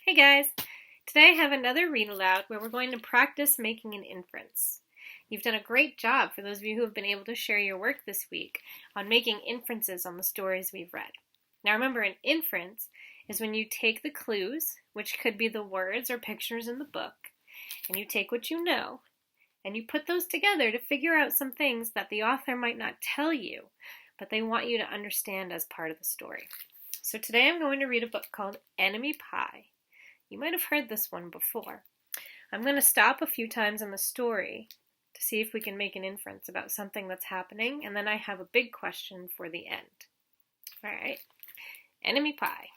Hey guys! Today I have another read aloud where we're going to practice making an inference. You've done a great job for those of you who have been able to share your work this week on making inferences on the stories we've read. Now remember, an inference is when you take the clues, which could be the words or pictures in the book, and you take what you know, and you put those together to figure out some things that the author might not tell you, but they want you to understand as part of the story. So today I'm going to read a book called Enemy Pie. You might have heard this one before. I'm going to stop a few times in the story to see if we can make an inference about something that's happening, and then I have a big question for the end. All right, Enemy Pie.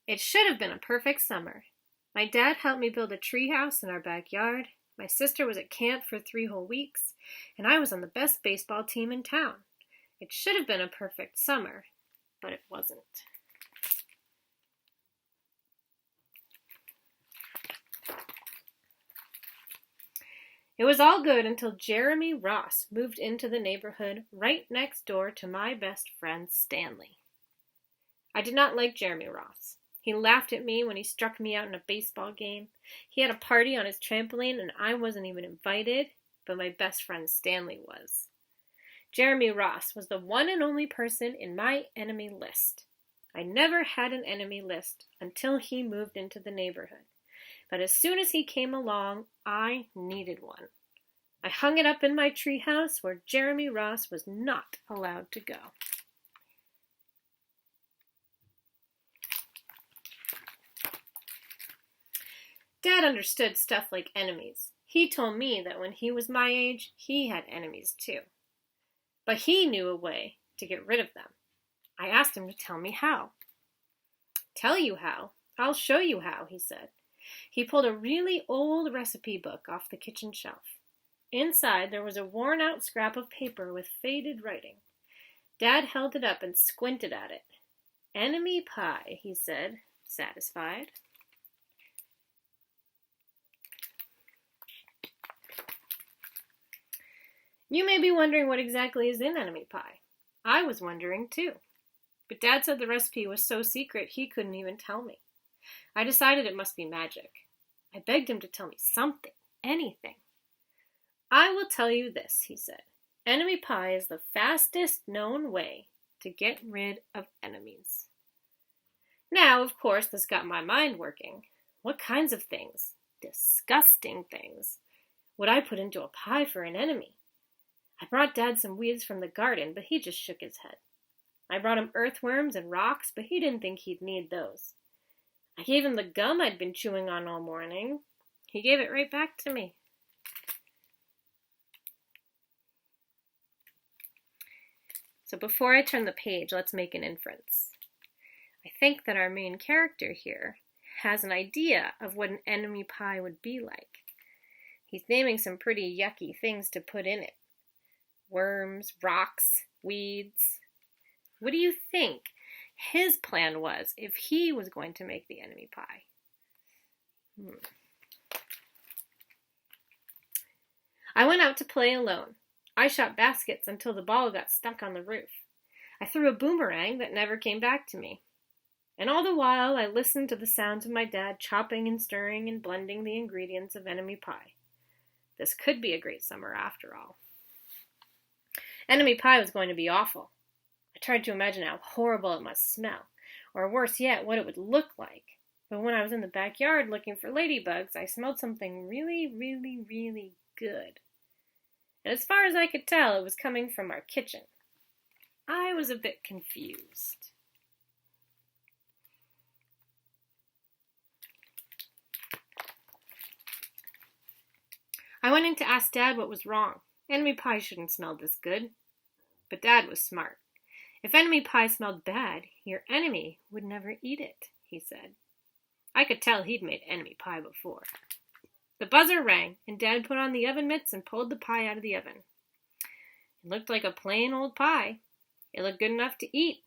It should have been a perfect summer. My dad helped me build a treehouse in our backyard. My sister was at camp for 3 whole weeks, and I was on the best baseball team in town. It should have been a perfect summer, but it wasn't. It was all good until Jeremy Ross moved into the neighborhood right next door to my best friend Stanley. I did not like Jeremy Ross. He laughed at me when he struck me out in a baseball game. He had a party on his trampoline and I wasn't even invited, but my best friend Stanley was. Jeremy Ross was the one and only person in my enemy list. I never had an enemy list until he moved into the neighborhood. But as soon as he came along, I needed one. I hung it up in my treehouse where Jeremy Ross was not allowed to go. Dad understood stuff like enemies. He told me that when he was my age, he had enemies too. But he knew a way to get rid of them. I asked him to tell me how. Tell you how? I'll show you how, he said. He pulled a really old recipe book off the kitchen shelf. Inside there was a worn-out scrap of paper with faded writing. Dad held it up and squinted at it. Enemy pie, he said, satisfied. You may be wondering what exactly is in enemy pie. I was wondering too. But Dad said the recipe was so secret he couldn't even tell me. I decided it must be magic. I begged him to tell me something, anything. I will tell you this, he said. Enemy pie is the fastest known way to get rid of enemies. Now, of course, this got my mind working. What kinds of things, disgusting things, would I put into a pie for an enemy? I brought Dad some weeds from the garden, but he just shook his head. I brought him earthworms and rocks, but he didn't think he'd need those. I gave him the gum I'd been chewing on all morning. He gave it right back to me. So before I turn the page, let's make an inference. I think that our main character here has an idea of what an enemy pie would be like. He's naming some pretty yucky things to put in it. Worms, rocks, weeds. What do you think his plan was if he was going to make the enemy pie? I went out to play alone. I shot baskets until the ball got stuck on the roof. I threw a boomerang that never came back to me. And all the while I listened to the sounds of my dad chopping and stirring and blending the ingredients of enemy pie. This could be a great summer after all. Enemy pie was going to be awful. I tried to imagine how horrible it must smell, or worse yet, what it would look like. But when I was in the backyard looking for ladybugs, I smelled something really, really, really good. And as far as I could tell, it was coming from our kitchen. I was a bit confused. I went in to ask Dad what was wrong. Enemy pie shouldn't smell this good. But Dad was smart. If enemy pie smelled bad, your enemy would never eat it, he said. I could tell he'd made enemy pie before. The buzzer rang, and Dad put on the oven mitts and pulled the pie out of the oven. It looked like a plain old pie. It looked good enough to eat.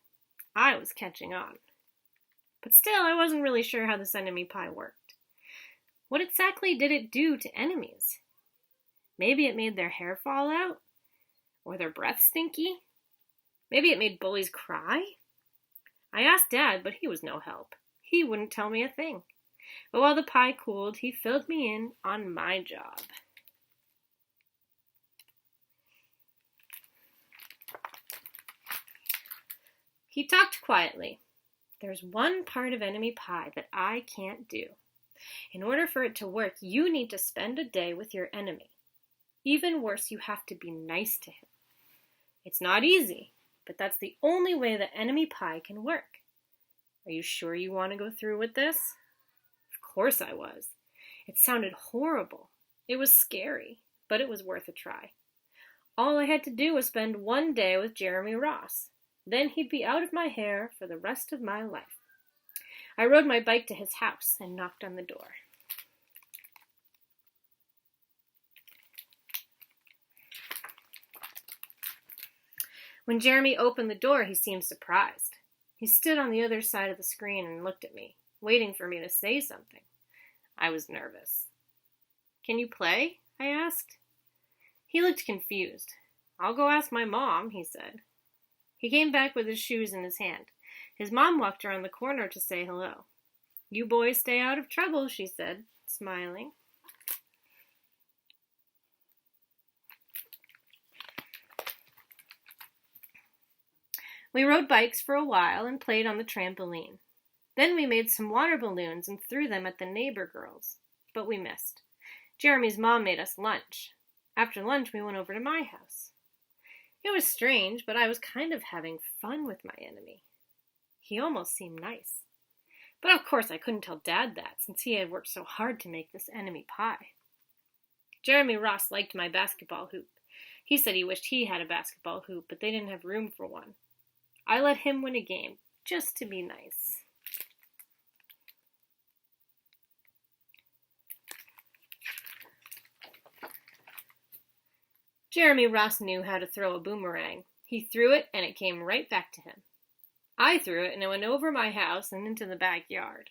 I was catching on. But still, I wasn't really sure how this enemy pie worked. What exactly did it do to enemies? Maybe it made their hair fall out? Or their breath stinky? Maybe it made bullies cry? I asked Dad, but he was no help. He wouldn't tell me a thing. But while the pie cooled, he filled me in on my job. He talked quietly. There's one part of enemy pie that I can't do. In order for it to work, you need to spend a day with your enemy. Even worse, you have to be nice to him. It's not easy, but that's the only way that enemy pie can work. Are you sure you want to go through with this? Of course I was. It sounded horrible. It was scary, but it was worth a try. All I had to do was spend one day with Jeremy Ross. Then he'd be out of my hair for the rest of my life. I rode my bike to his house and knocked on the door. When Jeremy opened the door, he seemed surprised. He stood on the other side of the screen and looked at me, waiting for me to say something. I was nervous. "Can you play?" I asked. He looked confused. "I'll go ask my mom," he said. He came back with his shoes in his hand. His mom walked around the corner to say hello. "You boys stay out of trouble," she said, smiling. We rode bikes for a while and played on the trampoline. Then we made some water balloons and threw them at the neighbor girls. But we missed. Jeremy's mom made us lunch. After lunch, we went over to my house. It was strange, but I was kind of having fun with my enemy. He almost seemed nice. But of course I couldn't tell Dad that, since he had worked so hard to make this enemy pie. Jeremy Ross liked my basketball hoop. He said he wished he had a basketball hoop, but they didn't have room for one. I let him win a game, just to be nice. Jeremy Ross knew how to throw a boomerang. He threw it, and it came right back to him. I threw it, and it went over my house and into the backyard.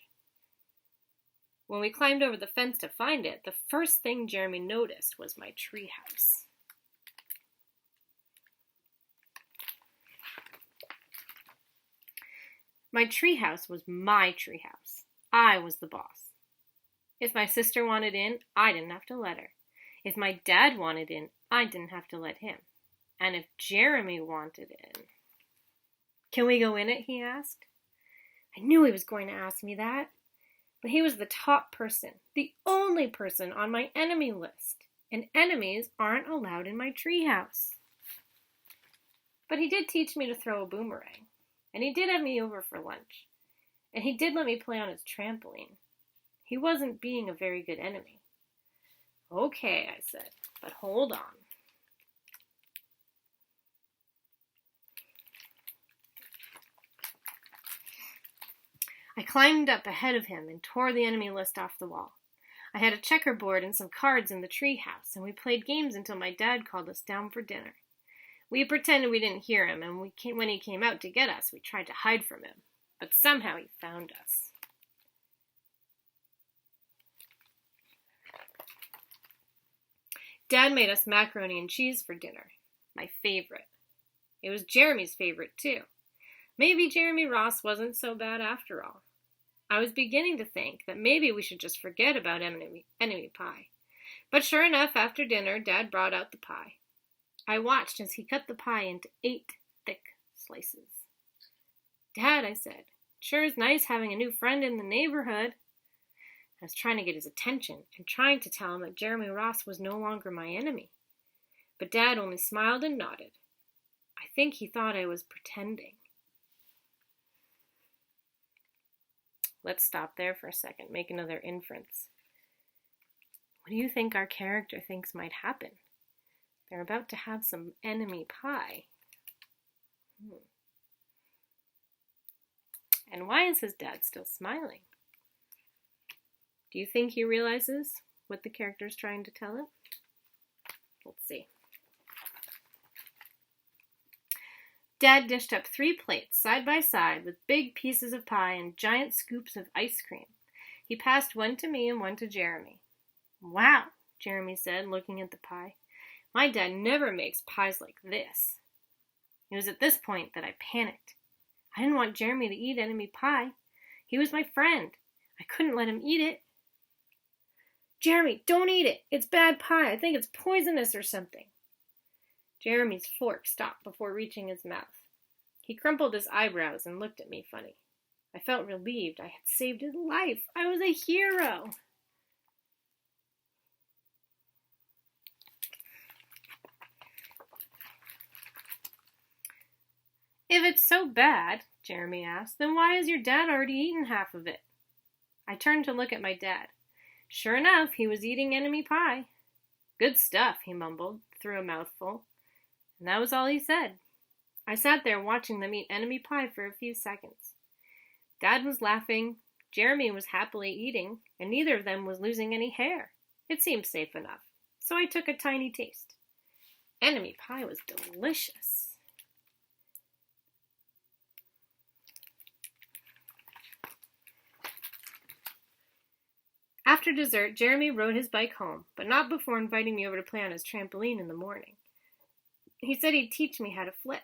When we climbed over the fence to find it, the first thing Jeremy noticed was my treehouse. My treehouse was my treehouse. I was the boss. If my sister wanted in, I didn't have to let her. If my dad wanted in, I didn't have to let him. And if Jeremy wanted in... "Can we go in it?" he asked. I knew he was going to ask me that. But he was the top person, the only person on my enemy list. And enemies aren't allowed in my treehouse. But he did teach me to throw a boomerang. And he did have me over for lunch. And he did let me play on his trampoline. He wasn't being a very good enemy. "Okay," I said, "but hold on." I climbed up ahead of him and tore the enemy list off the wall. I had a checkerboard and some cards in the treehouse, and we played games until my dad called us down for dinner. We pretended we didn't hear him, and when he came out to get us, we tried to hide from him. But somehow he found us. Dad made us macaroni and cheese for dinner, my favorite. It was Jeremy's favorite, too. Maybe Jeremy Ross wasn't so bad after all. I was beginning to think that maybe we should just forget about enemy pie. But sure enough, after dinner, Dad brought out the pie. I watched as he cut the pie into 8 thick slices. "Dad," I said, "sure is nice having a new friend in the neighborhood." I was trying to get his attention and trying to tell him that Jeremy Ross was no longer my enemy. But Dad only smiled and nodded. I think he thought I was pretending. Let's stop there for a second, make another inference. What do you think our character thinks might happen? They're about to have some enemy pie. And why is his dad still smiling? Do you think he realizes what the character is trying to tell him? Let's see. Dad dished up 3 plates side by side with big pieces of pie and giant scoops of ice cream. He passed one to me and one to Jeremy. "Wow," Jeremy said, looking at the pie. "My dad never makes pies like this." It was at this point that I panicked. I didn't want Jeremy to eat enemy pie. He was my friend. I couldn't let him eat it. Jeremy, don't eat it. It's bad pie. I think it's poisonous or something. Jeremy's fork stopped before reaching his mouth. He crumpled his eyebrows and looked at me funny. I felt relieved. I had saved his life. I was a hero. If it's so bad, Jeremy asked, then why has your dad already eaten half of it? I turned to look at my dad. Sure enough, he was eating enemy pie. Good stuff, he mumbled, through a mouthful. And that was all he said. I sat there watching them eat enemy pie for a few seconds. Dad was laughing, Jeremy was happily eating, and neither of them was losing any hair. It seemed safe enough, so I took a tiny taste. Enemy pie was delicious. After dessert, Jeremy rode his bike home, but not before inviting me over to play on his trampoline in the morning. He said he'd teach me how to flip.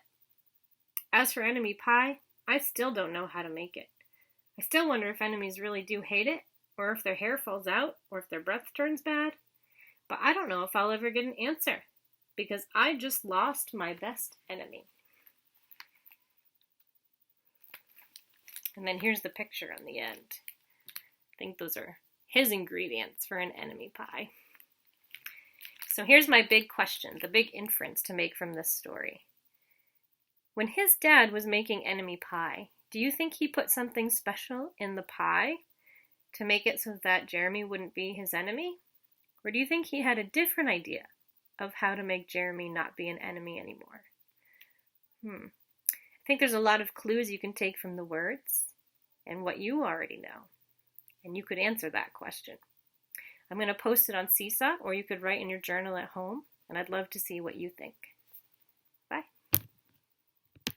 As for enemy pie, I still don't know how to make it. I still wonder if enemies really do hate it, or if their hair falls out, or if their breath turns bad. But I don't know if I'll ever get an answer, because I just lost my best enemy. And then here's the picture on the end. I think those are his ingredients for an enemy pie. So here's my big question, the big inference to make from this story. When his dad was making enemy pie, do you think he put something special in the pie to make it so that Jeremy wouldn't be his enemy? Or do you think he had a different idea of how to make Jeremy not be an enemy anymore? I think there's a lot of clues you can take from the words and what you already know. And you could answer that question. I'm going to post it on Seesaw, or you could write in your journal at home, and I'd love to see what you think.